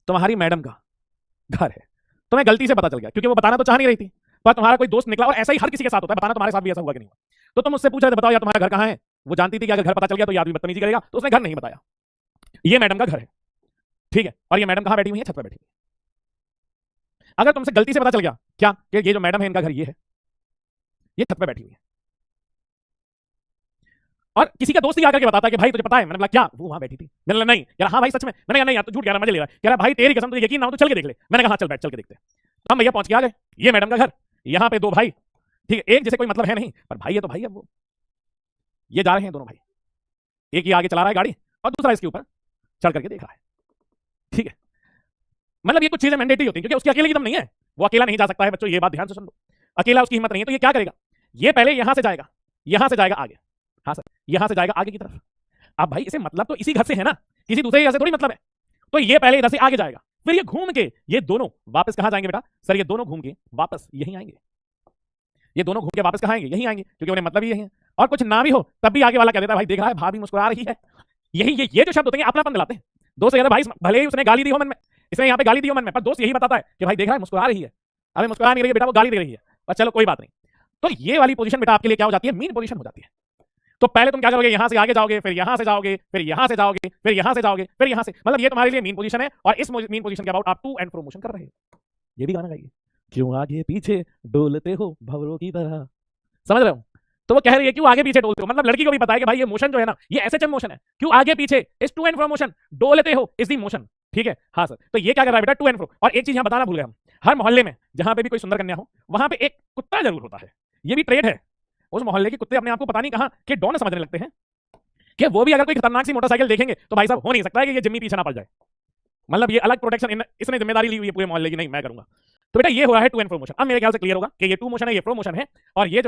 तुम्हारी मैडम का घर है, तुम्हें गलती से पता चल गया, क्योंकि वो बताना तो चाह नहीं रही थी, पर तुम्हारा कोई दोस्त निकला, और ऐसा ही हर किसी के साथ होता है, बताना तुम्हारे साथ भी ऐसा हुआ कि नहीं हुआ। तो तुम उससे पूछ रहे थे बताओ यार तुम्हारा घर कहाँ है, वो जानती थी कि अगर घर पता चल गया तो ये आदमी बदतमीजी करेगा, तो उसने घर नहीं बताया। ये मैडम का घर है, ठीक है, और ये मैडम कहाँ बैठी हुई है? छत पर बैठी हुई है। अगर तुमसे गलती से पता चल गया क्या कि ये जो मैडम है इनका घर ये है, ये छत पर बैठी हुई है, और किसी का दोस्त ही आकर के बताता है कि भाई तुझे पता है, मैंने बोला क्या वो वहां बैठी थी, मैंने बोला नहीं, यार हाँ भाई सच में, मैंने कहा नहीं यार तू झूठ कह रहा, मजे ले रहा है, कह रहा भाई तेरी कसम, तुझे यकीन ना हो तो चल के देख ले, मैंने कहा हाँ चल बैठ, चल के देखते हैं। तो हम भैया पहुंच के आ गए, ये मैडम का घर, यहाँ पे दो भाई, ठीक है, एक जैसे कोई मतलब है नहीं, पर भाई है तो भाई है वो, ये जा रहे हैं दोनों भाई, एक ही आगे चला रहा है गाड़ी और दूसरा इसके ऊपर चढ़ करके देख रहा है, ठीक है। मतलब ये कुछ चीजें मैंडेटरी होती हैं, क्योंकि उसकी अकेले की दम नहीं है, वो अकेला नहीं जा सकता है बच्चों, ये बात ध्यान से सुन लो, अकेला उसकी हिम्मत नहीं है, तो ये क्या करेगा, ये पहले यहां से जाएगा आगे, हाँ सर, यहां से जाएगा आगे की तरफ। अब भाई इसे मतलब तो इसी घर से है ना, किसी दूसरे घर से थोड़ी मतलब है, तो ये पहले इधर से आगे जाएगा, फिर ये घूम के ये दोनों वापस कहां जाएंगे बेटा? सर ये दोनों घूम के वापस यहीं आएंगे, ये दोनों घूम के वापस कहां आएंगे? यहीं आएंगे, क्योंकि उन्हें मतलब ही यही है। और कुछ ना भी हो तब भी आगे वाला कह देता है भाई देख रहा है भाभी मुस्कुरा रही है, यही ये जो शब्द होते हैं अपनापन दिलाते हैं। दोस्त कहता है भाई भले ही उसने गाली दी हो मन में, इसने यहाँ पे गाली दी हो मन में, पर दोस्त यही बताता है कि भाई देख रहा है मुस्कुरा रही है, अबे मुस्कुरा नहीं रही है बेटा, वो गाली दे रही है, और चलो कोई बात नहीं। तो ये वाली पोजीशन बेटा आपके लिए क्या हो जाती है? मीन पोजीशन हो जाती है। तो पहले तुम क्या करोगे? यहां से आगे जाओगे, फिर यहां से जाओगे, फिर यहां से जाओगे, फिर यहां से जाओगे, फिर यहां से, मतलब ये तुम्हारे लिए मीन पोजीशन है, और इस मीन पोजीशन के अबाउट आप टू एंड फ्रो मोशन कर रहे हो। ये भी गाना गाइए, क्यों आगे पीछे डोलते हो भंवरों की तरह, समझ रहे हो? तो वो कह रही है क्यों आगे पीछे डोलते हो, मतलब लड़की को भी पता है कि भाई ये मोशन जो है ना ये एसएचएम मोशन है, क्यों आगे पीछे, इस टू एंड फ्रो मोशन, डोलते हो इज दी मोशन, ठीक है। हाँ सर, तो ये क्या कर रहा है बेटा? To and fro. और एक चीज यहां बताना भूल गए हम, हर मोहल्ले में जहां पे भी कोई सुंदर कन्या हो वहां पे एक कुत्ता जरूर होता है, ये भी ट्रेड है। उस मोहल्ले के कुत्ते अपने आप को पता नहीं कहां के डॉन समझने लगते हैं कि वो भी अगर कोई खतरनाक सी मोटरसाइकिल देखेंगे तो भाई साहब हो नहीं सकता है कि ये जिम्मी पीछे ना पड़ जाए, मतलब ये अलग प्रोटेक्शन इसने जिम्मेदारी ली हुई है पूरे मोहल्ले की, नहीं मैं करूंगा। तो बेटा ये हुआ है टू एंड फ्रो मोशन। अब मेरे ख्याल से क्लियर होगा कि ये टू मोशन है, ये फ्रो मोशन है, और ये